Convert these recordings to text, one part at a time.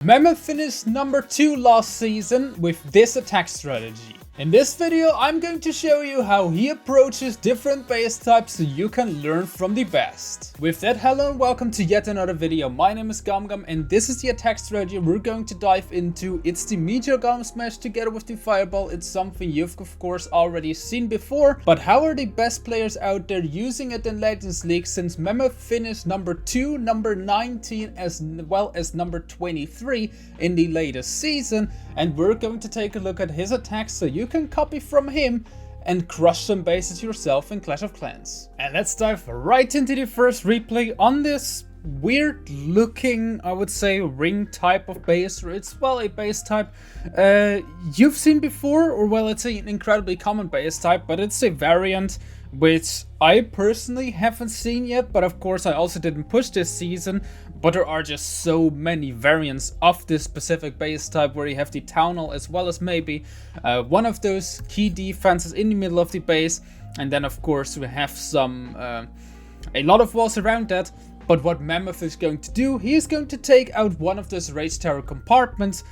Mammuth finished number 2 last season with this attack strategy. In this video I'm going to show you how he approaches different base types so you can learn from the best. With that, hello and welcome to yet another video. My name is Gamgam and this is the attack strategy we're going to dive into. It's the Meteor Golem smash together with the Fireball. It's something you've of course already seen before, but how are the best players out there using it in Legends League, since Mammuth finished number 2, number 19 as well as number 23 in the latest season, and we're going to take a look at his attacks so you can copy from him and crush some bases yourself in Clash of Clans. And let's dive right into the first replay on this weird looking, I would say, ring type of base. It's, well, a base type you've seen before, or well, it's an incredibly common base type, but it's a variant which I personally haven't seen yet, but of course I also didn't push this season. But there are just so many variants of this specific base type, where you have the townhall as well as maybe one of those key defenses in the middle of the base, and then of course we have some a lot of walls around that. But what Mammuth is going to do, he is going to take out one of those rage tower compartments.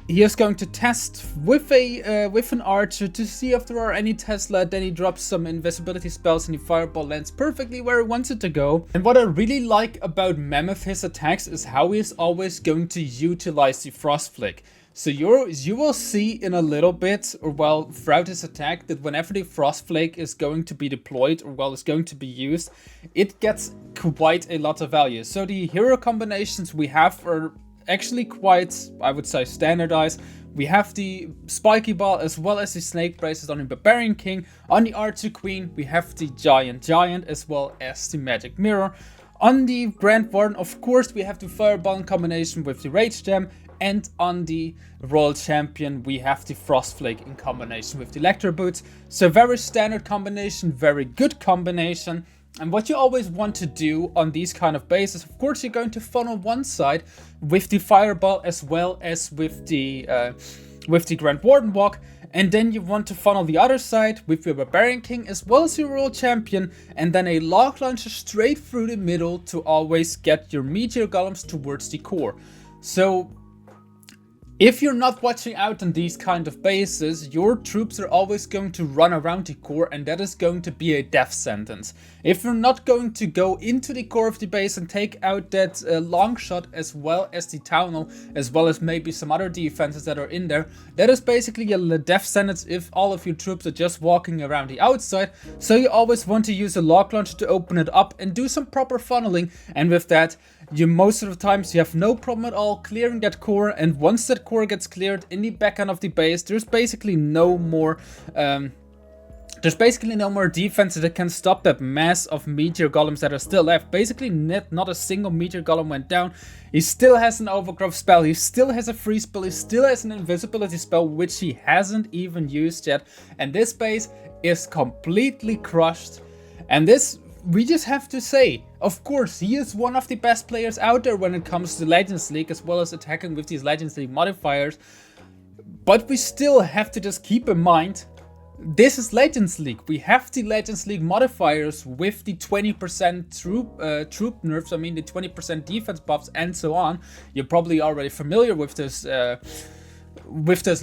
He is going to test with an archer to see if there are any Tesla. Then he drops some invisibility spells and the Fireball lands perfectly where he wants it to go. And what I really like about Mammuth, his attacks, is how he is always going to utilize the Frost Flick. So you will see in a little bit, or well, throughout his attack, that whenever the Frost Flake is going to be deployed, or well, is going to be used, it gets quite a lot of value. So the hero combinations we have are actually quite, I would say, standardized. We have the Spiky Ball as well as the Snake Braces on the Barbarian King. On the Archer Queen we have the Giant as well as the Magic Mirror. On the Grand Warden, of course, we have the Fireball in combination with the Rage Gem. And on the Royal Champion we have the Frost Flake in combination with the Electro Boots. So very standard combination, very good combination. And what you always want to do on these kind of bases, of course, you're going to funnel one side with the Fireball as well as with the Grand Warden Walk, and then you want to funnel the other side with your Barbarian King as well as your Royal Champion, and then a Log Launcher straight through the middle to always get your Meteor Golems towards the core. So if you're not watching out on these kind of bases, your troops are always going to run around the core, and that is going to be a death sentence. If you're not going to go into the core of the base and take out that long shot as well as the townhall, as well as maybe some other defenses that are in there, that is basically a death sentence if all of your troops are just walking around the outside. So you always want to use a log launcher to open it up and do some proper funneling, and with that, you most of the times you have no problem at all clearing that core. And once that core gets cleared in the back end of the base, there's basically no more defenses that can stop that mass of Meteor Golems that are still left. Basically not a single Meteor Golem went down. He still has an Overgrowth spell, he still has a freeze spell, he still has an invisibility spell which he hasn't even used yet, and this base is completely crushed. And this, we just have to say, of course, he is one of the best players out there when it comes to Legends League, as well as attacking with these Legends League modifiers. But we still have to just keep in mind, this is Legends League. We have the Legends League modifiers with the 20% troop nerfs, I mean the 20% defense buffs and so on. You're probably already familiar with those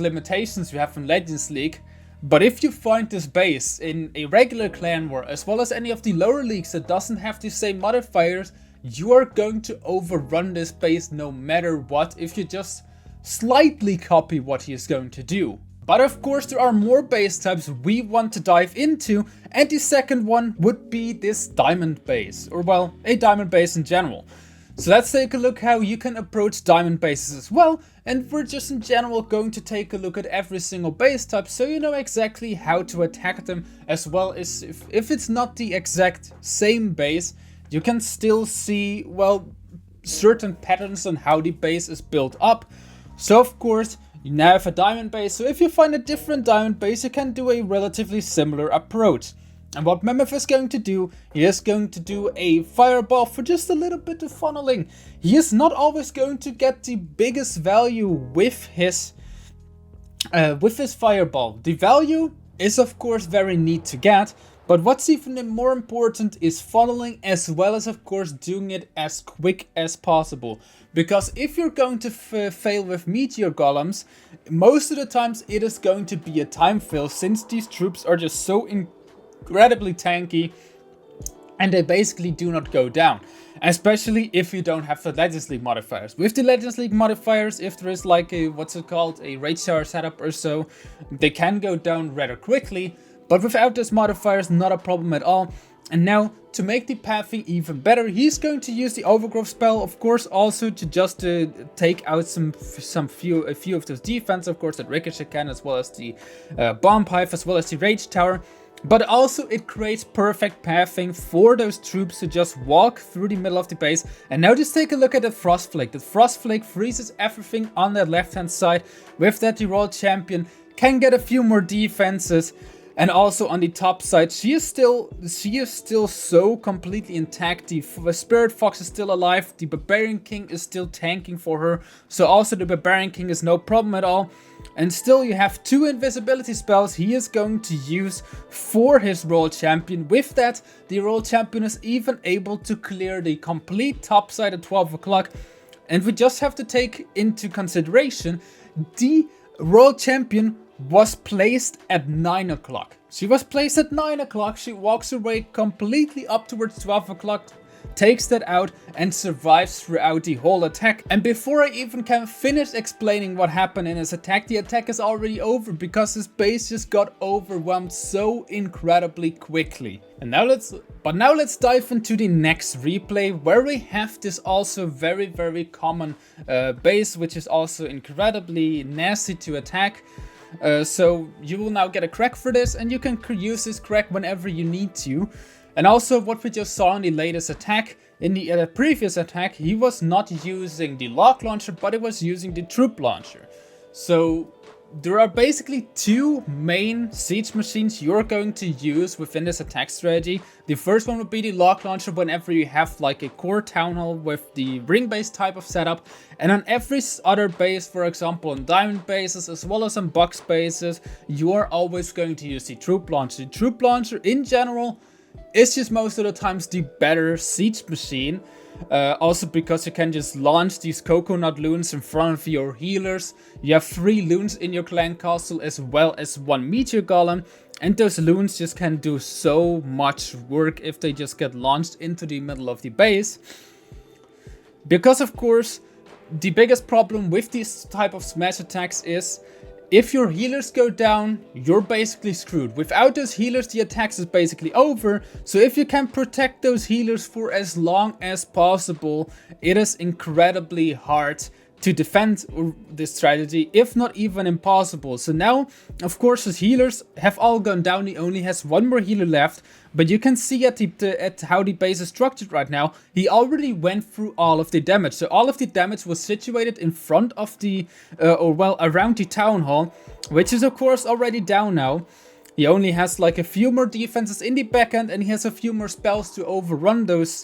limitations you have in Legends League. But if you find this base in a regular clan war, as well as any of the lower leagues that doesn't have the same modifiers, you are going to overrun this base no matter what, if you just slightly copy what he is going to do. But of course there are more base types we want to dive into, and the second one would be this diamond base, or well, a diamond base in general. So let's take a look how you can approach diamond bases as well, and we're just in general going to take a look at every single base type so you know exactly how to attack them, as well as if it's not the exact same base, you can still see, well, certain patterns on how the base is built up. So of course you now have a diamond base, so if you find a different diamond base you can do a relatively similar approach. And what Mammuth is going to do, he is going to do a Fireball for just a little bit of funneling. He is not always going to get the biggest value with his Fireball. The value is of course very neat to get, but what's even more important is funneling, as well as of course doing it as quick as possible. because if you're going to fail with Meteor Golems, most of the times it is going to be a time fail, since these troops are just so incredibly tanky and they basically do not go down. Especially if you don't have the Legends League modifiers. With the Legends League modifiers, if there is like a, a Rage Tower setup or so, they can go down rather quickly. But without those modifiers, not a problem at all. And now, to make the pathing even better, he's going to use the Overgrowth spell, of course, also to just take out a few of those defense, of course, that Ricochet can, as well as the Bomb Hive, as well as the Rage Tower. But also it creates perfect pathing for those troops to just walk through the middle of the base. And now just take a look at the Frost Flake. The Frost Flake freezes everything on that left hand side. With that, the World Champion can get a few more defenses. And also on the top side, she is still so completely intact. The Spirit Fox is still alive. The Barbarian King is still tanking for her. So also the Barbarian King is no problem at all. And still you have 2 invisibility spells he is going to use for his World Champion. With that, the World Champion is even able to clear the complete top side at 12 o'clock. And we just have to take into consideration the World Champion was placed at 9 o'clock. She was placed at 9 o'clock. She walks away completely up towards 12 o'clock, takes that out and survives throughout the whole attack. And before I even can finish explaining what happened in his attack, the attack is already over because his base just got overwhelmed so incredibly quickly. And now let's dive into the next replay, where we have this also very common base, which is also incredibly nasty to attack. So you will now get a crack for this, and you can use this crack whenever you need to. And also what we just saw in the latest attack, in the previous attack, he was not using the lock launcher, but he was using the troop launcher. So there are basically 2 main siege machines you're going to use within this attack strategy. The first one would be the lock launcher whenever you have like a core town hall with the ring base type of setup. And on every other base, for example on diamond bases as well as on box bases, you are always going to use the troop launcher. The troop launcher in general is just most of the times the better siege machine. Also because you can just launch these coconut loons in front of your healers. You have 3 loons in your clan castle as well as 1 Meteor Golem. And those loons just can do so much work if they just get launched into the middle of the base. Because of course, the biggest problem with these type of smash attacks is, if your healers go down, you're basically screwed. Without those healers, the attacks is basically over. So if you can protect those healers for as long as possible, it is incredibly hard to defend this strategy, if not even impossible. So now, of course, his healers have all gone down. He only has 1 more healer left. But you can see at how the base is structured right now, he already went through all of the damage. So all of the damage was situated in front of the, around the town hall, which is of course already down now. He only has like a few more defenses in the backend, and he has a few more spells to overrun those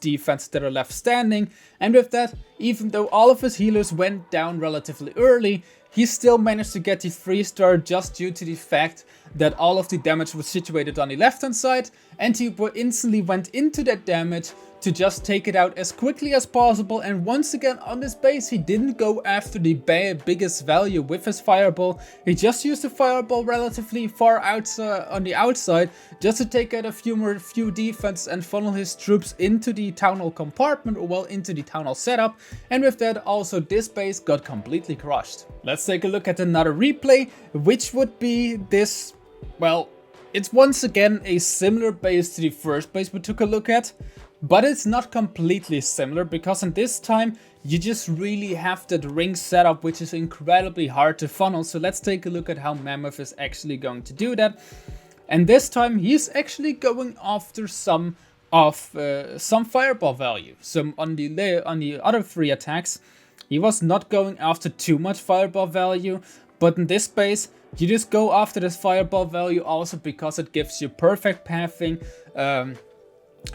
defenses that are left standing. And with that, even though all of his healers went down relatively early, he still managed to get the 3-star just due to the fact that all of the damage was situated on the left hand side, and he instantly went into that damage to just take it out as quickly as possible. And once again on this base, he didn't go after the biggest value with his fireball. He just used the fireball relatively far out on the outside, just to take out a few defense and funnel his troops into the town hall compartment, or well, into the town hall setup. And with that, also this base got completely crushed. Let's take a look at another replay, which would be this. Well, it's once again a similar base to the first base we took a look at, but it's not completely similar, because in this time you just really have that ring setup, which is incredibly hard to funnel. So let's take a look at how Mammuth is actually going to do that. And this time he's actually going after some fireball value. So on the other 3 attacks, he was not going after too much fireball value, but in this base, you just go after this fireball value also because it gives you perfect pathing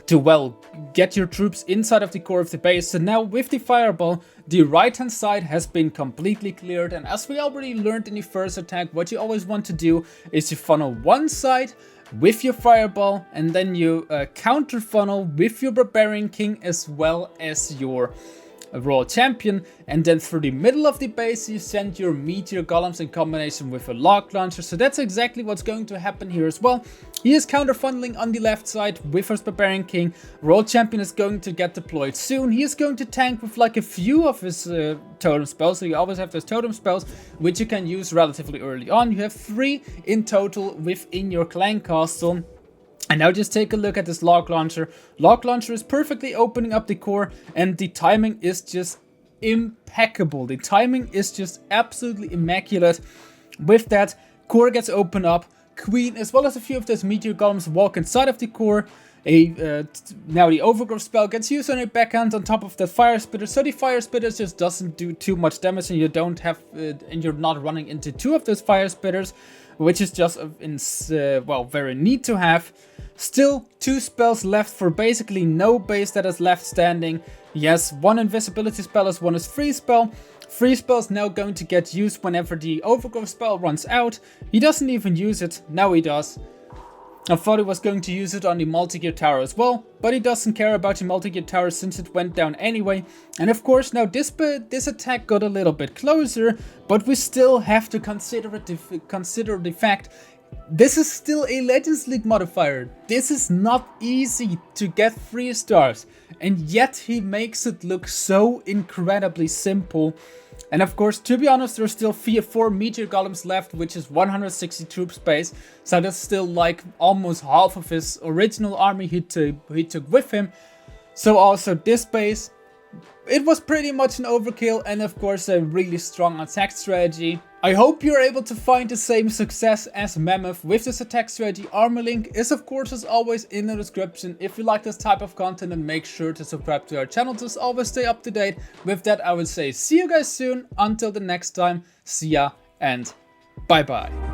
to, well, get your troops inside of the core of the base. So now with the fireball, the right hand side has been completely cleared. And as we already learned in the first attack, what you always want to do is to funnel one side with your fireball, and then you counter funnel with your Barbarian King as well as your a Royal Champion, and then through the middle of the base you send your Meteor Golems in combination with a Log Launcher. So that's exactly what's going to happen here as well. He is counter funneling on the left side with his Barbarian King. Royal Champion is going to get deployed soon. He is going to tank with like a few of his totem spells. So you always have those totem spells which you can use relatively early on. You have 3 in total within your clan castle. And now just take a look at this Log Launcher. Log Launcher is perfectly opening up the core, and the timing is just impeccable. The timing is just absolutely immaculate. With that, core gets opened up. Queen, as well as a few of those Meteor Golems, walk inside of the core. Now the Overgrowth spell gets used on your backhand on top of the Fire Spitter. So the Fire Spitter just doesn't do too much damage, and you don't have, and you're not running into 2 of those Fire Spitters, which is just well, very neat to have. Still 2 spells left for basically no base that is left standing. Yes, 1 invisibility spell as 1 is freeze spell. Freeze spell is now going to get used whenever the Overgrowth spell runs out. He doesn't even use it, now he does. I thought he was going to use it on the multi-gear tower as well, but he doesn't care about the multi-gear tower since it went down anyway. And of course now this attack got a little bit closer, but we still have to consider the fact this is still a Legends League modifier. This is not easy to get 3 stars, and yet he makes it look so incredibly simple. And of course, to be honest, there's still 4 Meteor Golems left, which is 160 troop space. So that's still like almost half of his original army he took with him. So also this base, it was pretty much an overkill, and of course a really strong attack strategy. I hope you're able to find the same success as Mammuth with this attack strategy. Armor link is of course as always in the description. If you like this type of content, then make sure to subscribe to our channel to always stay up to date. With that, I would say see you guys soon. Until the next time, see ya and bye bye.